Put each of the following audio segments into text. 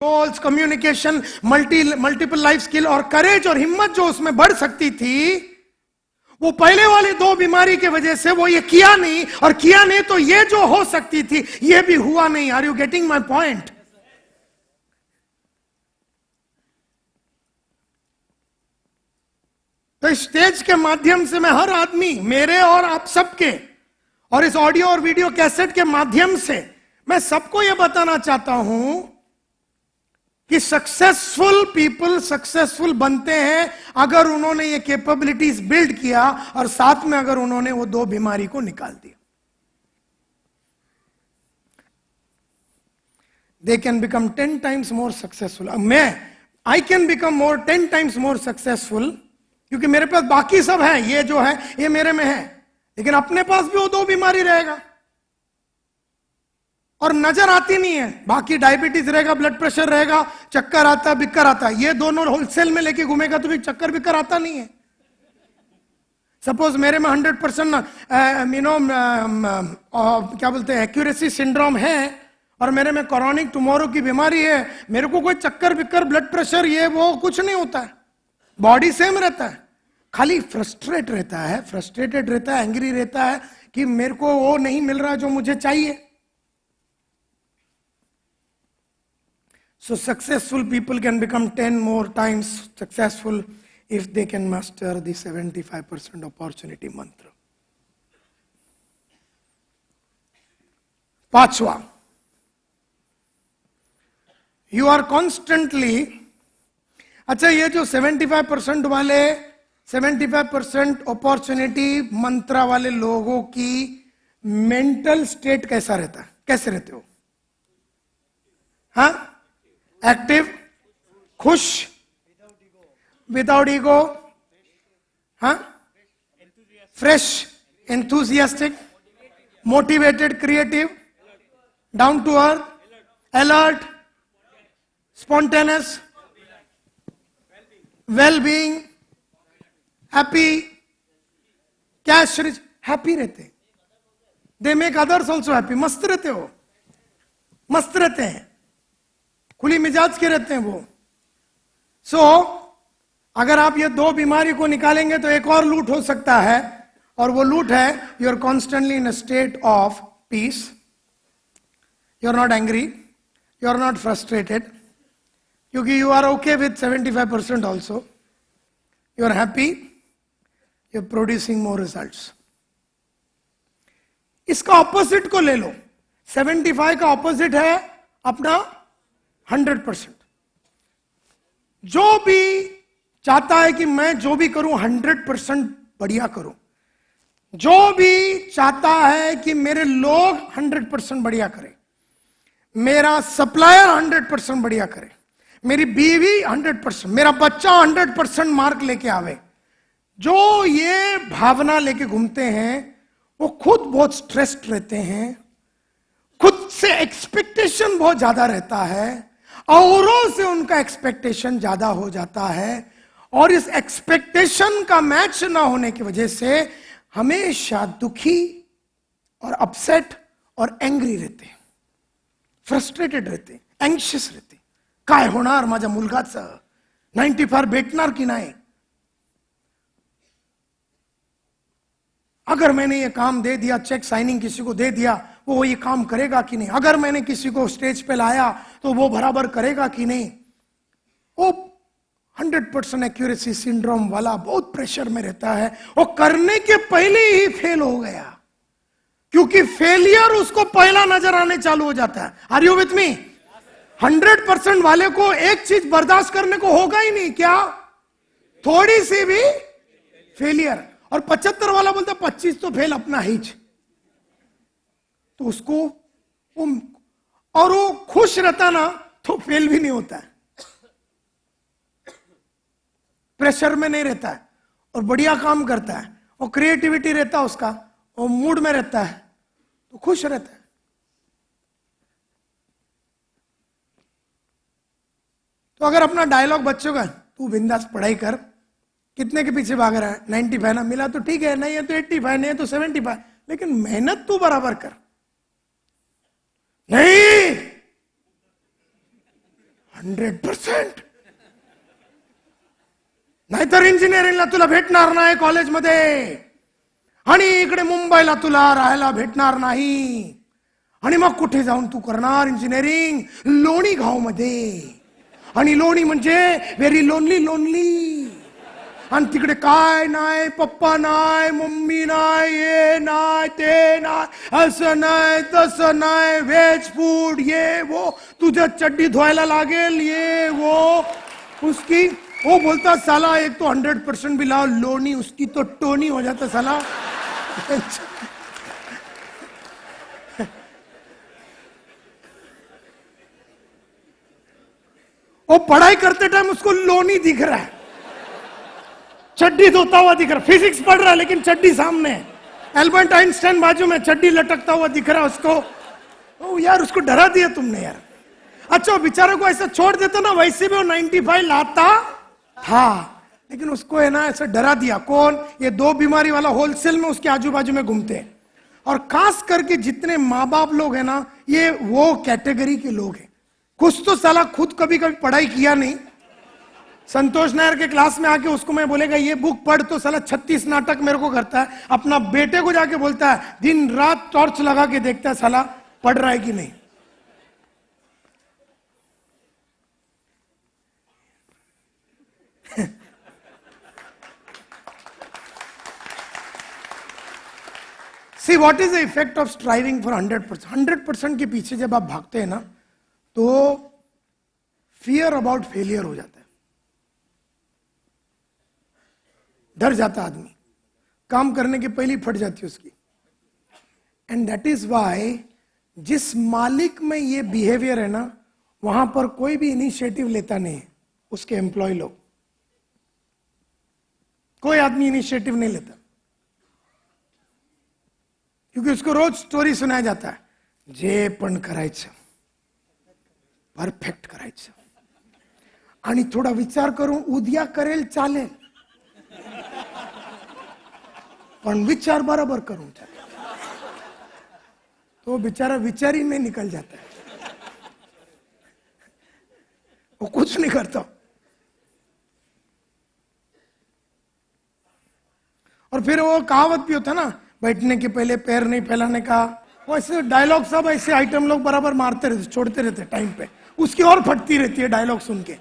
Goals, communication, multiple life skill और करेज और हिम्मत जो उसमें बढ़ सकती थी, वो पहले वाली दो बीमारी के वजह से वो ये किया नहीं, और किया नहीं तो ये जो हो सकती थी ये भी हुआ नहीं। Are you getting my point? तो इस स्टेज के माध्यम से मैं हर आदमी, मेरे और आप सबके, और इस ऑडियो और वीडियो कैसेट के माध्यम से मैं सबको यह बताना चाहता हूं कि सक्सेसफुल पीपल सक्सेसफुल बनते हैं अगर उन्होंने ये कैपेबिलिटीज बिल्ड किया और साथ में अगर उन्होंने वो दो बीमारी को निकाल दिया। They can become 10 times more successful. I can become 10 times more successful क्योंकि मेरे पास बाकी सब है, ये जो है ये मेरे में है, लेकिन अपने पास भी वो दो बीमारी रहेगा और नजर आती नहीं है। बाकी डायबिटीज रहेगा, ब्लड प्रेशर रहेगा, चक्कर आता, बिक्कर आता, ये दोनों होलसेल में लेके घूमेगा तो भी चक्कर बिक्कर आता नहीं है। सपोज मेरे में 100% क्या बोलते हैं एक्यूरेसी सिंड्रोम है और मेरे में क्रॉनिक टुमारो की बीमारी है, मेरे को कोई चक्कर बिक्कर ब्लड प्रेशर ये वो कुछ नहीं होता है, बॉडी सेम रहता है, खाली फ्रस्ट्रेटेड रहता है, एंग्री रहता है कि मेरे को वो नहीं मिल रहा जो मुझे चाहिए। So successful people can become 10 more times successful if they can master the 75% opportunity mantra. पांचवा, you are constantly, अच्छा ये जो 75% वाले 75% अपॉर्चुनिटी मंत्रा वाले लोगों की मेंटल स्टेट कैसा रहता है, कैसे रहते हो? हाँ, एक्टिव, खुश, विदाउट ईगो, हाँ, fresh, enthusiastic, motivated, creative, down to earth, alert, spontaneous, well being, happy, cash rich, happy रहते, they make others also happy, मस्त रहते हो, मस्त रहते हैं, खुली मिजाज के रहते हैं वो। सो अगर आप ये दो बीमारी को निकालेंगे तो एक और लूट हो सकता है, और वो लूट है you are constantly in a state of peace, you are not angry, you are not frustrated, क्योंकि you are okay with 75% also, you are happy, you are producing more results. इसका ऑपोजिट को ले लो, 75 का ऑपोजिट है अपना 100%। जो भी चाहता है कि मैं जो भी करूं 100% बढ़िया करूं, जो भी चाहता है कि मेरे लोग 100% बढ़िया करें, मेरा सप्लायर 100% बढ़िया करे, मेरी बीवी 100%, मेरा बच्चा 100% मार्क लेके आवे, जो ये भावना लेके घूमते हैं वो खुद बहुत स्ट्रेस्ड रहते हैं, खुद से एक्सपेक्टेशन बहुत ज्यादा रहता है, औरों से उनका एक्सपेक्टेशन ज्यादा हो जाता है, और इस एक्सपेक्टेशन का मैच ना होने की वजह से हमेशा दुखी और अपसेट और एंग्री रहते हैं, फ्रस्ट्रेटेड रहते हैं, एंग्शियस रहते हैं, काय होणार माझ्या मुलगाचं 94 भेटणार की नाही, अगर मैंने ये काम दे दिया, चेक साइनिंग किसी को दे दिया, वो ये काम करेगा कि नहीं, अगर मैंने किसी को स्टेज पे लाया तो वो बराबर करेगा कि नहीं। वो 100% एक्यूरेसी सिंड्रोम वाला बहुत प्रेशर में रहता है, वो करने के पहले ही फेल हो गया, क्योंकि फेलियर उसको पहला नजर आने चालू हो जाता है। Are you with me? 100% वाले को एक चीज बर्दाश्त करने को होगा ही नहीं, क्या? थोड़ी सी भी फेलियर। और 75 वाला बोलता 25 तो फेल अपना ही, तो उसको और वो खुश रहता ना तो फेल भी नहीं होता है, प्रेशर में नहीं रहता है और बढ़िया काम करता है, और क्रिएटिविटी रहता है उसका, और मूड में रहता है तो खुश रहता है। तो अगर अपना डायलॉग बच्चों का, तू बिंदास पढ़ाई कर, कितने के पीछे भाग रहा है, 95 ना मिला तो ठीक है, नहीं है तो 85, नहीं है तो 75, लेकिन मेहनत तू बराबर कर। नहीं 100%. नाहीतर इंजिनिअरिंगला तुला भेटणार नाही कॉलेजमध्ये, आणि इकडे मुंबईला तुला राहायला भेटणार नाही, आणि मग कुठे जाऊन तू करणार इंजिनिअरिंग? लोणी गाव मध्ये. आणि लोणी म्हणजे व्हेरी लोनली लोनली. आणि तिकडे काय नाही, पप्पा नाही, मम्मी नाही, ये नाही, ते नाही, असं नाही, तसं नाही, व्हेज फूड, ये वो, तुझं चड्डी धुवायला लागेल, ये वो. उसकी वो बोलता साला एक तो 100% भी लाओ लोनी, उसकी तो टोनी हो जाता साला. वो पढ़ाई करते टाइम उसको लोनी दिख रहा है, चड्डी धोता हुआ दिख रहा है. फिजिक्स पढ़ रहा है लेकिन चड्डी सामने है. एल्बर्ट आइंस्टाइन बाजू में, चड्डी लटकता हुआ दिख रहा है उसको. ओ यार, उसको डरा दिया तुमने यार. अच्छा, बेचारे को ऐसा छोड़ देता ना, वैसे भी वो 95 लाता था, लेकिन उसको है ना ऐसा डरा दिया. कौन? ये दो बीमारी वाला होलसेल में उसके आजू बाजू में घूमते हैं. और खास करके जितने माँ बाप लोग हैं ना, ये वो कैटेगरी के लोग हैं. कुछ तो साला खुद कभी कभी पढ़ाई किया नहीं. संतोष नायर के क्लास में आके उसको मैं बोलेगा ये बुक पढ़, तो साला 36 नाटक मेरे को करता है. अपना बेटे को जाके बोलता है, दिन रात टॉर्च लगा के देखता है साला पढ़ रहा है कि नहीं. See, what is the effect of striving for 100%? 100% के पीछे जब आप भागते हैं ना, तो फियर अबाउट फेलियर हो जाता है. डर जाता आदमी, काम करने के पहले ही फट जाती है उसकी. एंड दैट इज वाई जिस मालिक में ये बिहेवियर है ना, वहां पर कोई भी इनिशिएटिव लेता नहीं है. उसके एम्प्लॉय लोग, कोई आदमी इनिशिएटिव नहीं लेता, क्योंकि उसको रोज स्टोरी सुनाया जाता है. जे पण करायचं, परफेक्ट करायचं, आणि थोडा विचार करून उद्या करेल चालेल, पण विचार बराबर करूं. तो बेचारा विचारी में निकल जाता है, वो कुछ नहीं करता. और फिर वो कहावत भी होता ना, बैठने के पहले पैर नहीं फैलाने का. वो ऐसे डायलॉग सब ऐसे आइटम लोग बराबर मारते रहते, छोड़ते रहते टाइम पे, उसकी और फटती रहती है डायलॉग सुन के.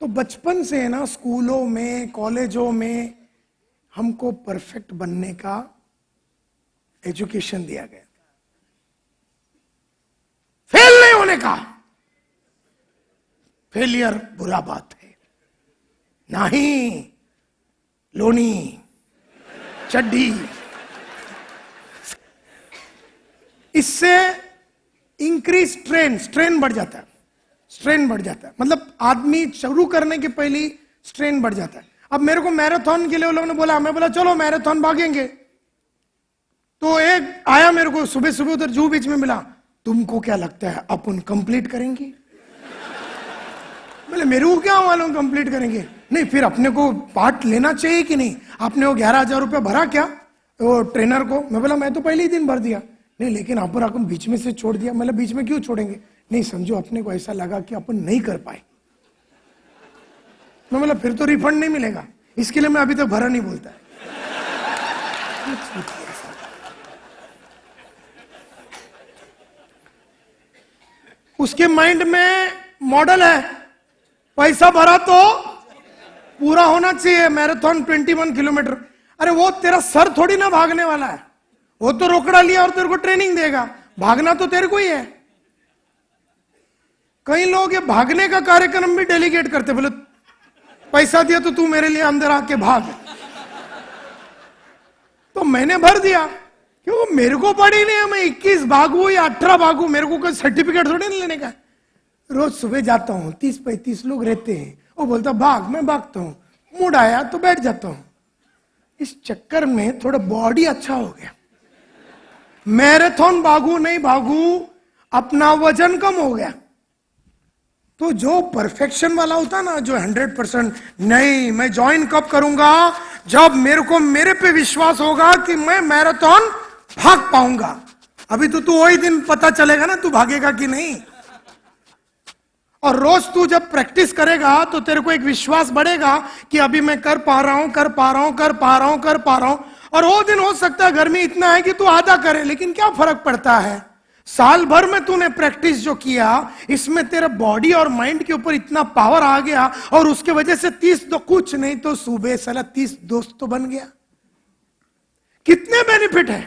तो बचपन से है ना, स्कूलों में, कॉलेजों में हमको परफेक्ट बनने का एजुकेशन दिया गया, फेल नहीं होने का. फेलियर बुरा बात है नहीं. लोनी, चड्डी, इससे इंक्रीज स्ट्रेन बढ़ जाता है. स्ट्रेन बढ़ जाता है, मतलब आदमी शुरू करने के पहले स्ट्रेन बढ़ जाता है. अब मेरे को मैराथन के लिए लोगों ने बोला, मैं बोला चलो मैराथन भागेंगे. तो एक आया मेरे को सुबह सुबह उधर जू बीच में मिला, तुमको क्या लगता है अपन कंप्लीट करेंगे? बोले मेरे को क्या मालूम कंप्लीट करेंगे. नहीं, फिर अपने को पार्ट लेना चाहिए कि नहीं. आपने वो 11,000 रुपया भरा क्या वो ट्रेनर को? मैं बोला मैं तो पहले ही दिन भर दिया. नहीं, लेकिन अपन बीच में से छोड़ दिया. मतलब बीच में क्यों छोड़ेंगे? नहीं, समझो अपने को ऐसा लगा कि अपन नहीं कर पाए. मैं बोला फिर तो रिफंड नहीं मिलेगा, इसके लिए मैं अभी तक भरा नहीं बोलता. उसके माइंड में मॉडल है, पैसा भरा तो पूरा होना चाहिए. Marathon 21 kilometre. अरे वो तेरा सर थोड़ी ना भागने वाला है, वो तो रोकड़ा लिया और तेरे को ट्रेनिंग देगा. भागना तो तेरे को ही है. कई लोग ये भागने का कार्यक्रम भी डेलीगेट करते, बोले पैसा दिया तो तू मेरे लिए अंदर आके भाग. तो मैंने भर दिया, क्यों मेरे को पड़ी नहीं है. मैं 21 भागू या 18 भागू, मेरे को कोई सर्टिफिकेट थोड़ी नहीं लेने का. रोज सुबह जाता हूँ, 30-35 लोग रहते हैं. वो बोलता भाग, मैं भागता हूँ. मूड आया तो बैठ जाता हूँ. इस चक्कर में थोड़ा बॉडी अच्छा हो गया. मैराथन भागू नहीं भागू, अपना वजन कम हो गया. तो जो परफेक्शन वाला होता ना, जो 100%, नहीं मैं ज्वाइन कब करूंगा, जब मेरे को मेरे पे विश्वास होगा कि मैं मैराथन भाग पाऊंगा. अभी तो तू वही दिन पता चलेगा ना तू भागेगा कि नहीं. और रोज तू जब प्रैक्टिस करेगा तो तेरे को एक विश्वास बढ़ेगा कि अभी मैं कर पा रहा हूं, कर पा रहा हूं, कर पा रहा हूं, कर पा रहा हूं। और वो दिन हो सकता है गर्मी इतना है कि तू आधा करे, लेकिन क्या फर्क पड़ता है? साल भर में तूने प्रैक्टिस जो किया, इसमें तेरा बॉडी और माइंड के ऊपर इतना पावर आ गया, और उसके वजह से 30 तो कुछ नहीं तो सुबह साला 30 दोस्त तो बन गया। कितने बेनिफिट है,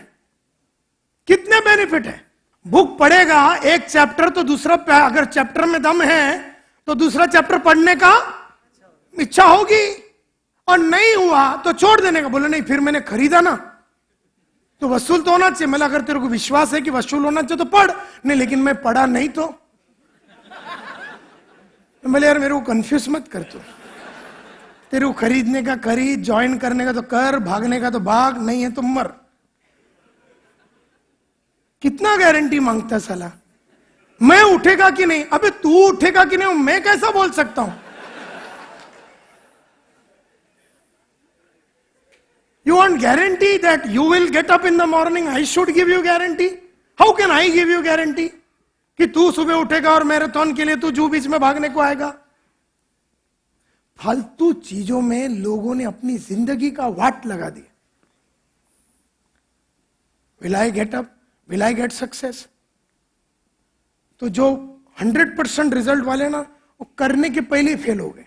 कितने बेनिफिट है। बुक पढ़ेगा एक चैप्टर तो दूसरा, अगर चैप्टर में दम है तो दूसरा चैप्टर पढ़ने का इच्छा होगी, और नहीं हुआ तो छोड़ देने का। बोले नहीं फिर मैंने खरीदा ना, तो वसूल तो होना चाहिए। मतलब अगर तेरे को विश्वास है कि वसूल होना चाहिए तो पढ़, नहीं लेकिन मैं पढ़ा नहीं तो बोले यार मेरे को कंफ्यूज मत कर, तू तेरे को खरीदने का खरीद, ज्वाइन करने का तो कर, भागने का तो भाग, नहीं है तो मर। कितना गारंटी मांगता है साला? मैं उठेगा कि नहीं? अबे तू उठेगा कि नहीं मैं कैसा बोल सकता हूं? You want guarantee that you will get up in the morning? I should give you guarantee. How can I give you guarantee कि तू सुबह उठेगा और मैराथन के लिए तू जू बीच में भागने को आएगा? फालतू चीजों में लोगों ने अपनी जिंदगी का वाट लगा दिया। Will I get up? Will I get success? तो जो 100% रिजल्ट वाले ना, वो करने के पहले ही फेल हो गए।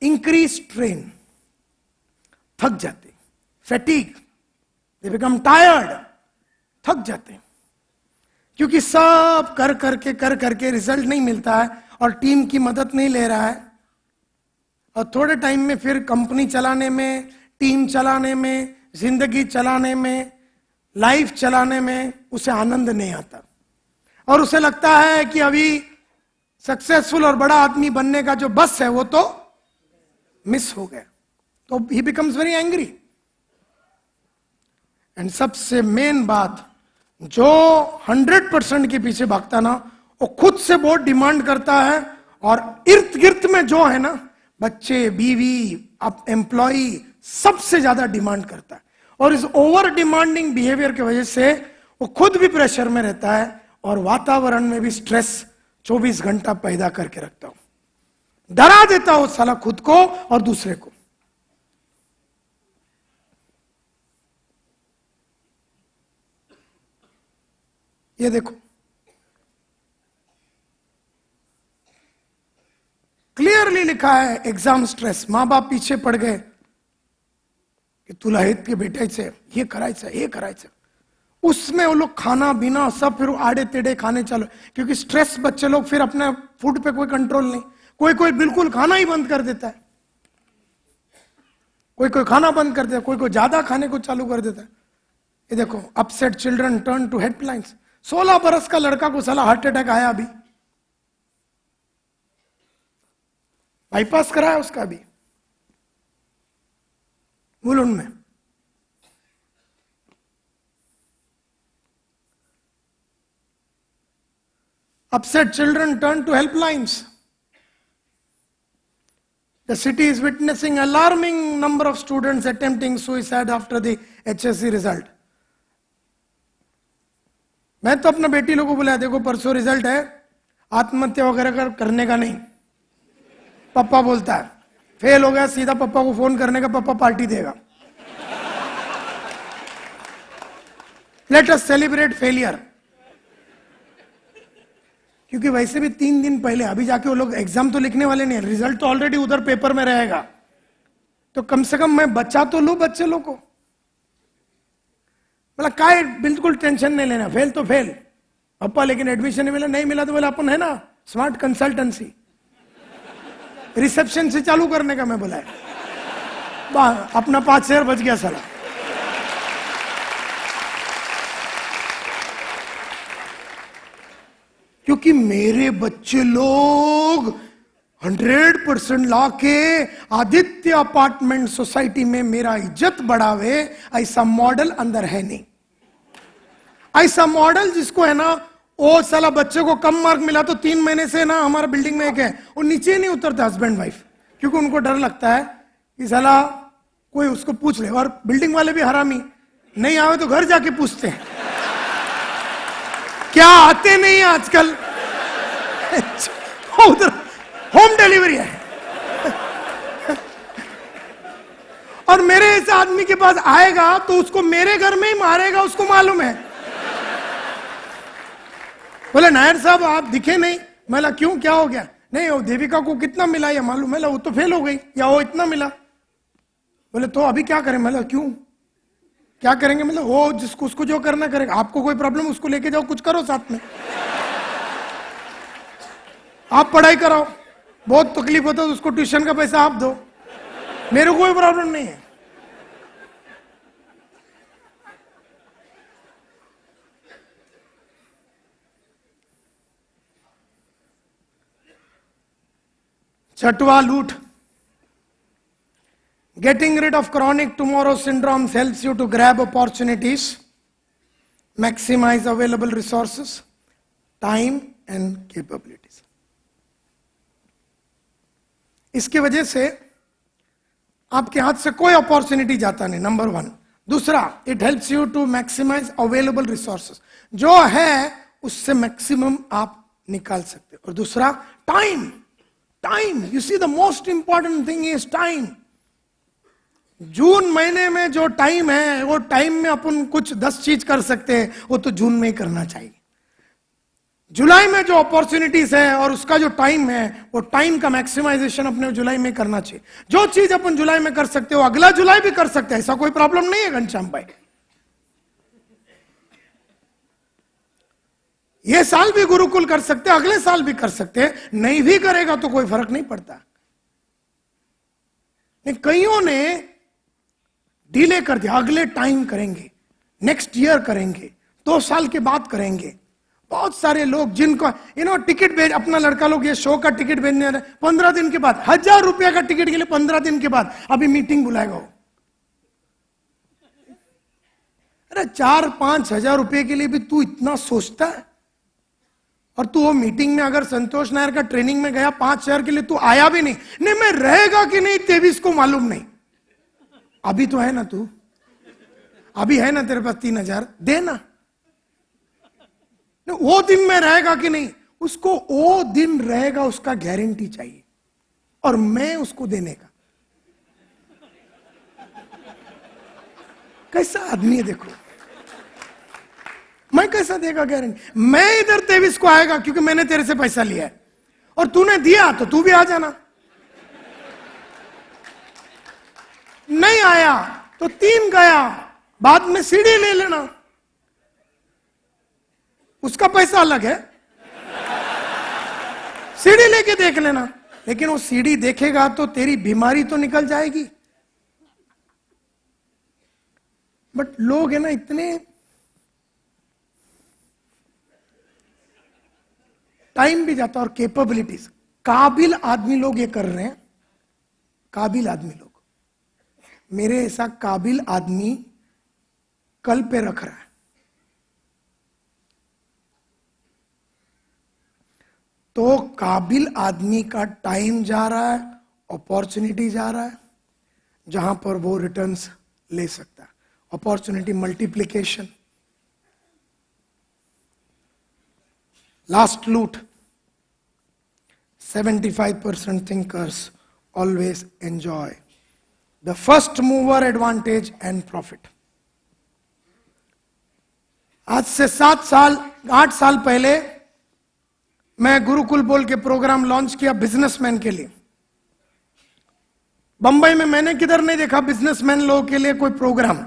इंक्रीज ट्रेन, थक जाते, फैटिग, दे बिकम टायर्ड, थक जाते, क्योंकि सब कर करके रिजल्ट नहीं मिलता है, और टीम की मदद नहीं ले रहा है, और थोड़े टाइम में फिर कंपनी चलाने में, टीम चलाने में, जिंदगी चलाने में, लाइफ चलाने में उसे आनंद नहीं आता, और उसे लगता है कि अभी सक्सेसफुल और बड़ा आदमी बनने का जो बस है वो तो मिस हो गया। तो ही बिकम्स वेरी एंग्री। एंड सबसे मेन बात, जो 100% के पीछे भागता ना, वो खुद से बहुत डिमांड करता है, और इर्द गिर्द में जो है ना, बच्चे, बीवी, अब एम्प्लॉय, सबसे ज्यादा डिमांड करता है, और इस ओवर डिमांडिंग बिहेवियर की वजह से वो खुद भी प्रेशर में रहता है, और वातावरण में भी स्ट्रेस 24 घंटा पैदा करके रखता हूं, डरा देता हो साला खुद को और दूसरे को। ये देखो, क्लियरली लिखा है एग्जाम स्ट्रेस। मां बाप पीछे पड़ गए की तुला हेत के भेटायचं, हे करायचं, हे करायचं, उसमें वो लोग खाना पीना सब फिर आड़े टेढ़े खाने चालू, क्योंकि स्ट्रेस बच्चे लोग फिर अपने फूड पे कोई कंट्रोल नहीं, कोई कोई बिल्कुल खाना ही बंद कर देता है, कोई कोई खाना बंद कर देता है, कोई कोई ज्यादा खाने को चालू कर देता है। ये देखो, upset children turn to helplines. 16 बरस का लड़का को साला हार्ट अटैक आया, अभी बाईपास कराया उसका, अभी मुलुंड में। Upset children turn to helplines. The city is witnessing alarming number of students attempting suicide after the HSC result. मैं तो अपना बेटी लोगों को बुलाया, देखो परसों रिजल्ट है, आत्महत्या वगैरह करने का नहीं। पापा बोलता है फेल हो गया, सीधा पापा को फोन करने का, पापा पार्टी देगा। Let us celebrate failure. क्योंकि वैसे भी 3 दिन पहले, अभी जाके वो लोग एग्जाम तो लिखने वाले नहीं है, रिजल्ट तो ऑलरेडी उधर पेपर में रहेगा, तो कम से कम मैं बचा तो लूं बच्चे लोग को। मतलब काय बिल्कुल टेंशन नहीं लेना, फेल तो फेल पापा, लेकिन एडमिशन नहीं मिला, नहीं मिला तो बोले अपन है ना स्मार्ट कंसल्टेंसी, रिसेप्शन से चालू करने का मैं बोला है, अपना 5 शेयर बच गया साला। क्योंकि मेरे बच्चे लोग 100% लाके आदित्य अपार्टमेंट सोसाइटी में मेरा इज्जत बढ़ावे, ऐसा मॉडल अंदर है नहीं। ऐसा मॉडल जिसको है ना, वो साला बच्चे को कम मार्क मिला तो 3 महीने से ना हमारा बिल्डिंग में एक है, वो नीचे नहीं उतरता हस्बैंड वाइफ, क्योंकि उनको डर लगता है कि साला कोई उसको पूछ ले। और बिल्डिंग वाले भी हरामी, नहीं आवे तो घर जाके पूछते हैं, क्या आते नहीं आजकल। उधर होम डिलीवरी है। और मेरे इस आदमी के पास आएगा तो उसको मेरे घर में ही मारेगा, उसको मालूम है। बोले नायर साहब आप दिखे नहीं। मैं क्यों, क्या हो गया? नहीं वो देविका को कितना मिला या मालूम है? वो तो फेल हो गई, या वो इतना मिला। बोले तो अभी क्या करें? मैं क्यों क्या करेंगे? मतलब वो जिसको उसको जो करना करेगा, आपको कोई प्रॉब्लम, उसको लेके जाओ, कुछ करो साथ में, आप पढ़ाई कराओ, बहुत तकलीफ होता है तो उसको ट्यूशन का पैसा आप दो, मेरे को कोई प्रॉब्लम नहीं है। छठवा लूट, getting rid of chronic tomorrow syndromes helps you to grab opportunities, maximize available resources, time and capabilities. इसकी वजह से आपके हाथ से कोई अपॉर्चुनिटी जाता नहीं, नंबर वन। दूसरा, it helps you to maximise available resources, जो है उससे मैक्सिमम आप निकाल सकते हो। और दूसरा, time, time, you see the most important thing is time. जून महीने में जो टाइम है, वो टाइम में अपन कुछ 10 चीज कर सकते हैं, वो तो जून में ही करना चाहिए। जुलाई में जो अपॉर्चुनिटीज है और उसका जो टाइम है, वो टाइम का मैक्सिमाइजेशन अपने जुलाई में करना चाहिए। जो चीज अपन जुलाई में कर सकते हो, अगला जुलाई भी कर सकते हैं, ऐसा कोई प्रॉब्लम नहीं है घनश्याम भाई। ये साल भी गुरुकुल कर सकते हैं, अगले साल भी कर सकते हैं, नहीं भी करेगा तो कोई फर्क नहीं पड़ता। कईयों ने डिले कर दिया, अगले टाइम करेंगे, नेक्स्ट ईयर करेंगे, 2 साल के बाद करेंगे। बहुत सारे लोग जिनको टिकट भेज, अपना लड़का लोग ये शो का टिकट भेजने 15 दिन के बाद, 1000 रुपया का टिकट के लिए 15 दिन के बाद अभी मीटिंग बुलाएगा वो। अरे 4-5 हजार रुपए के लिए भी तू इतना सोचता है? और तू वो मीटिंग में अगर संतोष नायर का ट्रेनिंग में गया 5,000 के लिए, तू आया भी नहीं, मैं रहेगा कि नहीं 23 को मालूम नहीं। अभी तो है ना, तू अभी है ना, तेरे पास 3,000 देना। वो दिन में रहेगा कि नहीं, उसको वो दिन रहेगा, उसका गारंटी चाहिए, और मैं उसको देने का। कैसा आदमी है देखो, मैं कैसा देगा गारंटी? मैं इधर 23 को आएगा क्योंकि मैंने तेरे से पैसा लिया है, और तूने दिया तो तू भी आ जाना। नहीं आया तो 3 गया, बाद में सीढ़ी ले लेना, उसका पैसा अलग है, सीढ़ी लेके देख लेना। लेकिन वो सीढ़ी देखेगा तो तेरी बीमारी तो निकल जाएगी। बट लोग है ना इतने, टाइम भी जाता और कैपेबिलिटीज, काबिल आदमी लोग ये कर रहे हैं, काबिल आदमी लोग। मेरे ऐसा काबिल आदमी कल पे रख रहा है, तो काबिल आदमी का टाइम जा रहा है, अपॉर्चुनिटी जा रहा है, जहां पर वो रिटर्न्स ले सकता है। Opportunity multiplication. लास्ट लूट, 75% thinkers always enjoy the first mover advantage and profit. आज से 8 साल पहले मैं गुरुकुल बोल के प्रोग्राम लॉन्च किया बिजनेसमैन के लिए। बंबई में मैंने किधर नहीं देखा बिजनेसमैन लोगों के लिए कोई प्रोग्राम।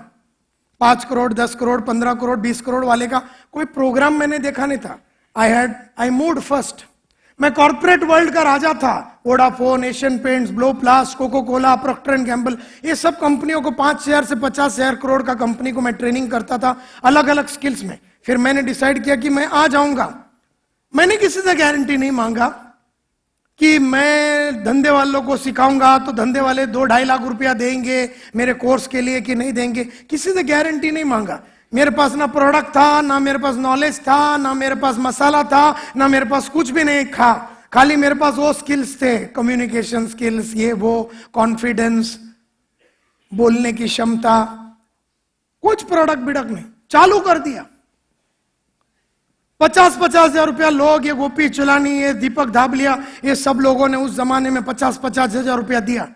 5 करोड़, 10 करोड़, 15 करोड़, 20 करोड़ वाले का कोई प्रोग्राम मैंने देखा नहीं था। I moved first. मैं कॉर्पोरेट वर्ल्ड का राजा था। Vodafone, Asian Paints, Glo Plast, Coca Cola, Procter and Gamble, ये सब कंपनियों को 5,000 से 50,000 करोड़ का कंपनी को मैं ट्रेनिंग करता था अलग अलग स्किल्स में। फिर मैंने डिसाइड किया कि मैं आ जाऊंगा। मैंने किसी से गारंटी नहीं मांगा कि मैं धंधे वालों को सिखाऊंगा तो धंधे वाले 2-2.5 लाख रुपया देंगे मेरे कोर्स के लिए कि नहीं देंगे। किसी से गारंटी नहीं मांगा। मेरे पास ना प्रोडक्ट था, ना मेरे पास नॉलेज था, ना मेरे पास मसाला था, ना मेरे पास कुछ भी नहीं था। खाली मेरे पास वो स्किल्स थे, कम्युनिकेशन स्किल्स, ये वो, कॉन्फिडेंस, बोलने की क्षमता। कुछ प्रोडक्ट बिडक नहीं, चालू कर दिया। 50,000 रुपया लोग, ये गोपी चुलानी, ये दीपक धाबलिया, ये सब लोगों ने उस जमाने में 50,000 रुपया दिया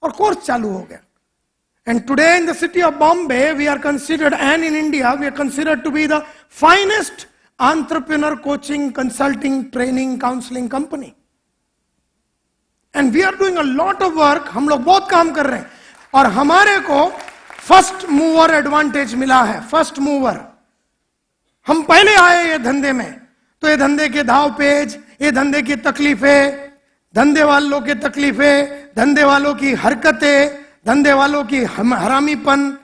और कोर्स चालू हो गया. And today in the city of Bombay, we are considered, and in India, we are considered to be the finest entrepreneur coaching, consulting, training, counseling company. And we are doing a lot of work. हम लोग बहुत काम कर रहे हैं और हमारे को फर्स्ट मूवर एडवांटेज मिला है. फर्स्ट मूवर, हम पहले आए ये धंधे में, तो ये धंधे के दाव पेज, ये धंधे की तकलीफें, धंधे वालों की तकलीफें, धंधे वालों की हरकतें, धंधे वालों की हरामीपन,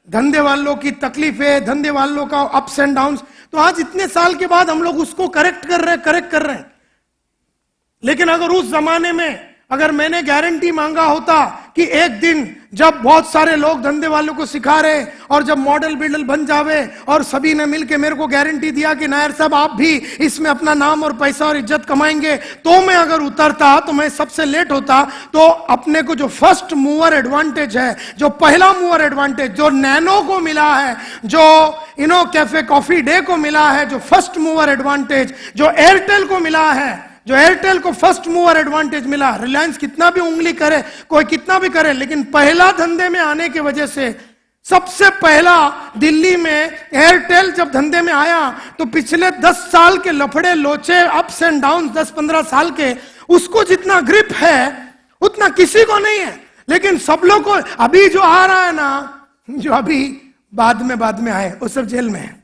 धंधे वालों की तकलीफें, धंधे वालों का अप्स एंड डाउन्स. तो आज इतने साल के बाद हम लोग उसको करेक्ट कर रहे हैं. लेकिन अगर उस जमाने में अगर मैंने गारंटी मांगा होता कि एक दिन जब बहुत सारे लोग धंधे वालों को सिखा रहे और जब मॉडल बिल्डर बन जावे और सभी ने मिलकर मेरे को गारंटी दिया कि नायर साहब आप भी इसमें अपना नाम और पैसा और इज्जत कमाएंगे, तो मैं अगर उतरता तो मैं सबसे लेट होता. तो अपने को जो फर्स्ट मूवर एडवांटेज है, जो पहला मूवर एडवांटेज जो नैनो को मिला है, जो कैफे कॉफी डे को मिला है, जो फर्स्ट मूवर एडवांटेज जो एयरटेल को मिला है, जो एयरटेल को फर्स्ट मूवर एडवांटेज मिला. रिलायंस कितना भी उंगली करे, कोई कितना भी करे, लेकिन पहला धंधे में आने की वजह से सबसे पहला दिल्ली में एयरटेल जब धंधे में आया तो पिछले 10 साल के लफड़े लोचे अप्स एंड डाउन 10-15 साल के, उसको जितना ग्रिप है उतना किसी को नहीं है. लेकिन सब लोग को अभी जो आ रहा है ना, जो अभी बाद में आए, वो सब जेल में है,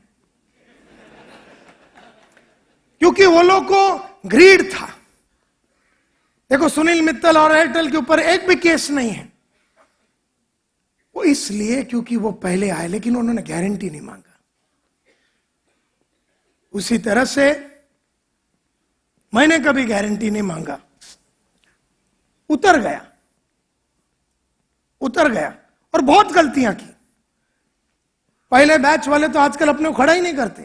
क्योंकि वो लोग को ग्रीड था. देखो सुनील मित्तल और एयरटेल के ऊपर एक भी केस नहीं है, वो इसलिए क्योंकि वो पहले आए, लेकिन उन्होंने गारंटी नहीं मांगा. उसी तरह से मैंने कभी गारंटी नहीं मांगा, उतर गया और बहुत गलतियां की. पहले बैच वाले तो आजकल अपने को खड़ा ही नहीं करते,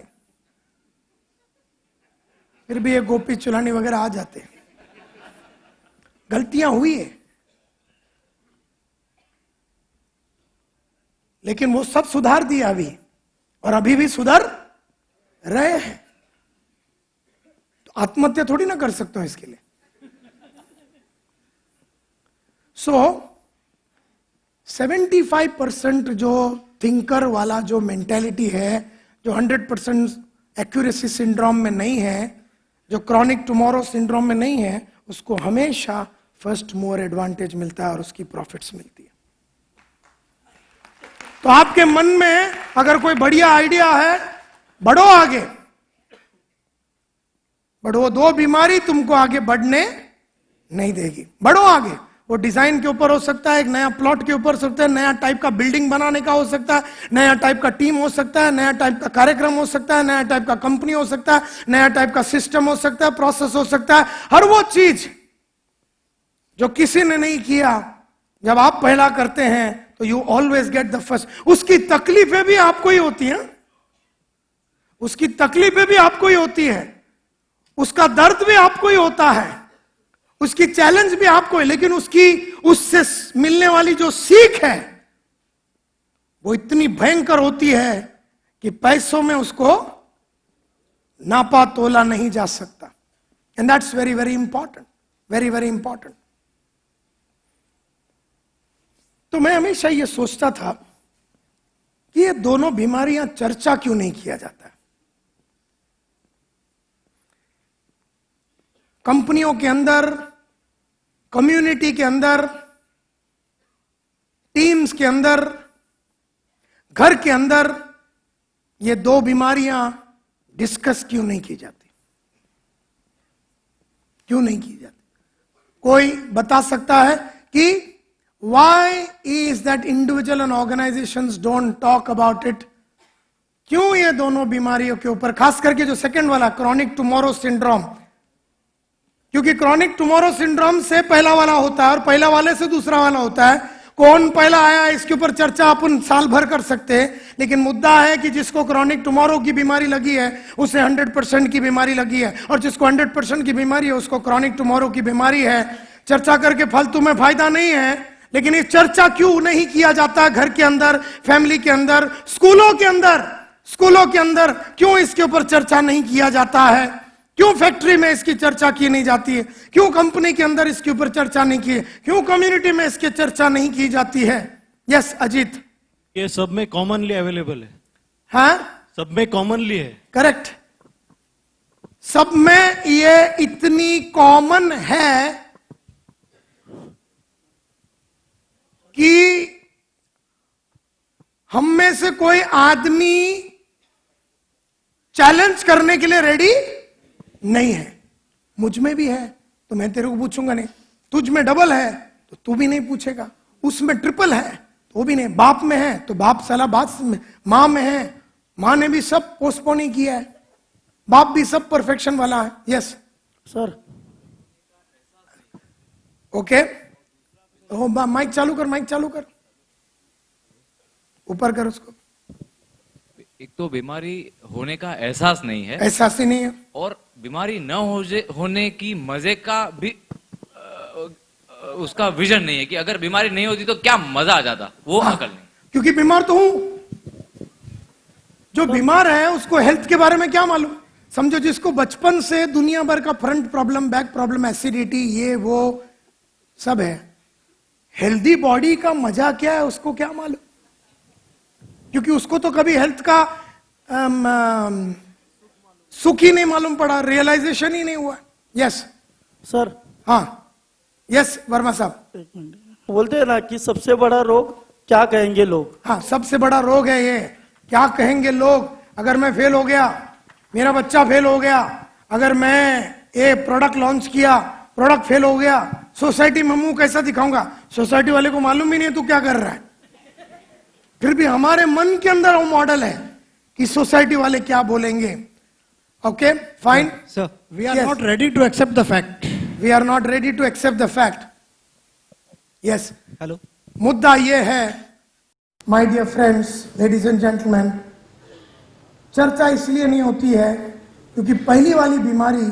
फिर भी ये गोपी चुलानी वगैरह आ जाते. गलतियां हुई है, लेकिन वो सब सुधार दिया अभी, और अभी भी सुधर रहे हैं. तो आत्महत्या थोड़ी ना कर सकते हो इसके लिए. सो 75% जो थिंकर वाला जो मेंटेलिटी है, जो 100% एक्यूरेसी सिंड्रोम में नहीं है, जो क्रॉनिक टुमारो सिंड्रोम में नहीं है, उसको हमेशा फर्स्ट मूवर एडवांटेज मिलता है और उसकी प्रॉफिट्स मिलती है. तो आपके मन में अगर कोई बढ़िया आइडिया है, बढ़ो आगे, बढ़ो. 2 बीमारी तुमको आगे बढ़ने नहीं देगी, बढ़ो आगे. वो डिजाइन के ऊपर हो सकता है, एक नया प्लॉट के ऊपर हो सकता है, नया टाइप का बिल्डिंग बनाने का हो सकता है, नया टाइप का टीम हो सकता है, नया टाइप का कार्यक्रम हो सकता है, नया टाइप का कंपनी हो सकता है, नया टाइप का सिस्टम हो सकता है, प्रोसेस हो सकता है. हर वो चीज जो किसी ने नहीं किया, जब आप पहला करते हैं तो you always get the first. उसकी तकलीफें भी आपको ही होती हैं, उसकी तकलीफें भी आपको ही होती है, उसका दर्द भी आपको ही होता है, उसकी चैलेंज भी आपको है, लेकिन उससे मिलने वाली जो सीख है वो इतनी भयंकर होती है कि पैसों में उसको नापा तोला नहीं जा सकता. And that's very very important, very very important. तो मैं हमेशा ये सोचता था कि ये दोनों बीमारियां चर्चा क्यों नहीं किया जाता. कंपनियों के अंदर, कम्युनिटी के अंदर, टीम्स के अंदर, घर के अंदर ये 2 बीमारियां डिस्कस क्यों नहीं की जाती, क्यों नहीं की जाती? कोई बता सकता है कि why is that individual and organizations don't talk about it? क्यों ये दोनों बीमारियों के ऊपर, खास करके जो सेकंड वाला क्रॉनिक टुमारो सिंड्रोम, क्योंकि क्रॉनिक टुमारो सिंड्रोम से पहला वाला होता है और पहला वाले से दूसरा वाला होता है. कौन पहला आया इसके ऊपर चर्चा अपन साल भर कर सकते हैं, लेकिन मुद्दा है कि जिसको क्रॉनिक टुमारो की बीमारी लगी है उसे 100% की बीमारी लगी है, और जिसको 100% की बीमारी है उसको क्रॉनिक टुमारो की बीमारी है. चर्चा करके फालतू में फायदा नहीं है, लेकिन ये चर्चा क्यों नहीं किया जाता घर के अंदर, फैमिली के अंदर, स्कूलों के अंदर? स्कूलों के अंदर क्यों इसके ऊपर चर्चा नहीं किया जाता है? क्यों फैक्ट्री में इसकी चर्चा की नहीं जाती है? क्यों कंपनी के अंदर इसके ऊपर चर्चा नहीं की? क्यों कम्युनिटी में इसकी चर्चा नहीं की जाती है? यस अजीत, ये सब में कॉमनली अवेलेबल है। हाँ, सब में कॉमनली है। करेक्ट। सब में ये इतनी कॉमन है कि हम में से कोई आदमी चैलेंज करने के लिए रेडी नहीं है। मुझ में भी है तो मैं तेरे को पूछूंगा नहीं, तुझ में डबल है तो तू भी नहीं पूछेगा, उसमें ट्रिपल है तो भी नहीं, बाप में है तो बाप साला बात में, मां में है, मां ने भी सब पोस्टपोन ही किया है, बाप भी सब परफेक्शन वाला है। यस सर, ओके, माइक चालू कर, माइक चालू कर, ऊपर कर उसको। एक तो बीमारी होने का एहसास नहीं है, एहसास ही नहीं है, और बीमारी न होने की मजे का भी उसका विजन नहीं है कि अगर बीमारी नहीं होती तो क्या मजा आ जाता, वो अकल नहीं। क्योंकि बीमार तो हूं। जो बीमार है उसको हेल्थ के बारे में क्या मालूम? समझो जिसको बचपन से दुनिया भर का front problem, back problem, acidity, ये वो सब है, हेल्दी बॉडी का मजा क्या है उसको क्या मालूम? क्योंकि उसको तो कभी हेल्थ का सुख ही नहीं मालूम पड़ा, रियलाइजेशन ही नहीं हुआ। यस सर, हाँ, यस वर्मा साहब। एक मिनट, बोलते हैं ना कि सबसे बड़ा रोग क्या कहेंगे लोग। हाँ, सबसे बड़ा रोग है ये, क्या कहेंगे लोग। अगर मैं फेल हो गया, मेरा बच्चा फेल हो गया, अगर मैं ये प्रोडक्ट लॉन्च किया, प्रोडक्ट फेल हो गया, सोसाइटी में मुंह कैसा दिखाऊंगा? सोसाइटी वाले को मालूम ही नहीं है तू क्या कर रहा है। फिर भी हमारे मन के अंदर वो मॉडल है कि सोसाइटी वाले क्या बोलेंगे। Okay fine sir, we are not ready to accept the fact. We are not ready to accept the fact. Yes, hello, मुद्दा यह है my dear friends, ladies and gentleman, चर्चा इसलिए नहीं होती है क्योंकि पहली वाली बीमारी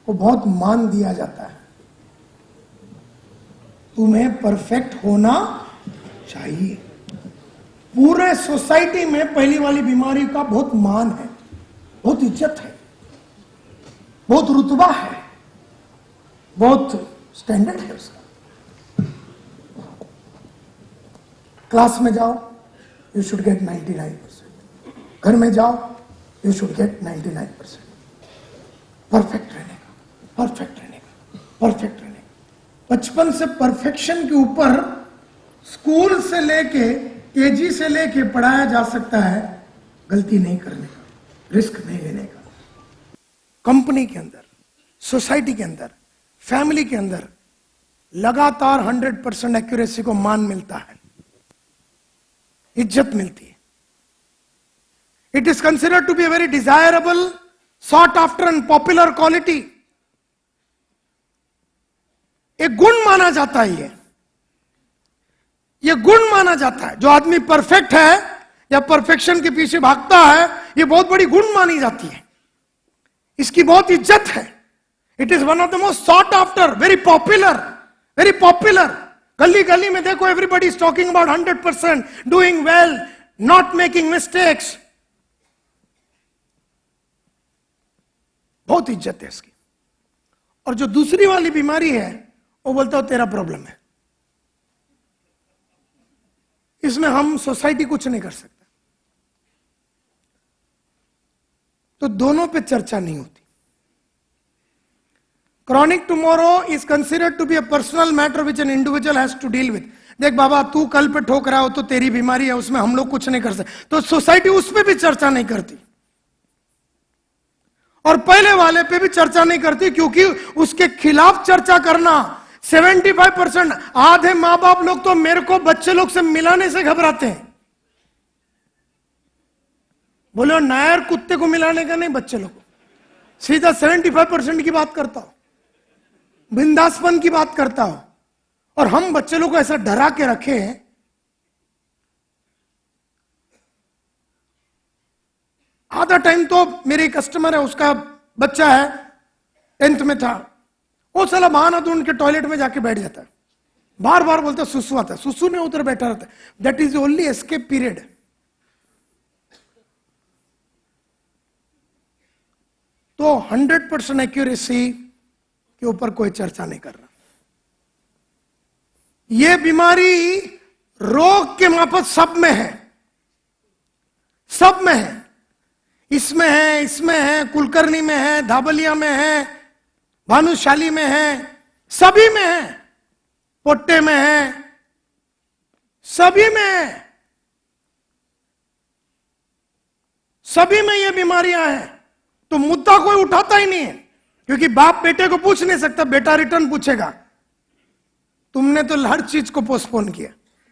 को बहुत मान दिया जाता है। तुम्हें परफेक्ट होना चाहिए। पूरे सोसाइटी में पहली वाली बीमारी का बहुत मान है, बहुत इज्जत है, बहुत रुतबा है, बहुत स्टैंडर्ड है उसका। क्लास में जाओ, यू शुड गेट 99%। घर में जाओ, यू शुड गेट 99%। परफेक्ट रहने का, परफेक्ट रहने का, परफेक्ट रहने का। बचपन से परफेक्शन के ऊपर स्कूल से लेके, केजी से लेके पढ़ाया जा सकता है गलती नहीं करने का, रिस्क नहीं लेने का। कंपनी के अंदर, सोसाइटी के अंदर, फैमिली के अंदर लगातार 100% एक्यूरेसी को मान मिलता है, इज्जत मिलती है। It is considered to be a very desirable, sought after and popular quality. एक गुण माना जाता है, ये गुण माना जाता है। जो आदमी परफेक्ट है या परफेक्शन के पीछे भागता है, ये बहुत बड़ी गुण मानी जाती है, इसकी बहुत इज्जत है। It is one of the most sought after, very popular, very popular. गली गली में देखो, everybody is talking about 100%, doing well, not making mistakes. बहुत इज्जत है इसकी। और जो दूसरी वाली बीमारी है, वो बोलता हो तेरा प्रॉब्लम है, इसमें हम सोसाइटी कुछ नहीं कर सकते। तो दोनों पे चर्चा नहीं होती। Chronic tomorrow is considered to be a personal matter which an individual has to deal with. देख बाबा, तू कल पे ठोक रहा हो तो तेरी बीमारी है, उसमें हम लोग कुछ नहीं कर सकते। तो सोसाइटी उस पे भी चर्चा नहीं करती, और पहले वाले पे भी चर्चा नहीं करती, क्योंकि उसके खिलाफ चर्चा करना 75%। आधे मां बाप लोग तो मेरे को बच्चे लोग से मिलाने से घबराते हैं। बोले नायर कुत्ते को मिलाने का नहीं, बच्चे लोग को सीधा 75% की बात करता हो, बिंदासपन की बात करता हो। और हम बच्चे लोग को ऐसा डरा के रखे हैं। आधा टाइम तो मेरे कस्टमर है, उसका बच्चा है 10th में था, वो साला बहाना तो उनके टॉयलेट में जाके बैठ जाता है, बार बार बोलता सुसु आता है, सुसु में उधर बैठा रहता है। That is only escape period. तो 100% एक्यूरेसी के ऊपर कोई चर्चा नहीं कर रहा। यह बीमारी रोग के मापद सब में है, सब में है। इसमें है, इसमें है, कुलकर्णी में है, धाबलिया में है, भानुशाली में है, सभी में है, पोट्टे में है, सभी में है, सभी में ये बीमारियां हैं। तो मुद्दा कोई उठाता ही नहीं है, क्योंकि बाप बेटे को पूछ नहीं सकता, बेटा रिटर्न पूछेगा। तुमने तो हर चीज को पोस्टपोन किया।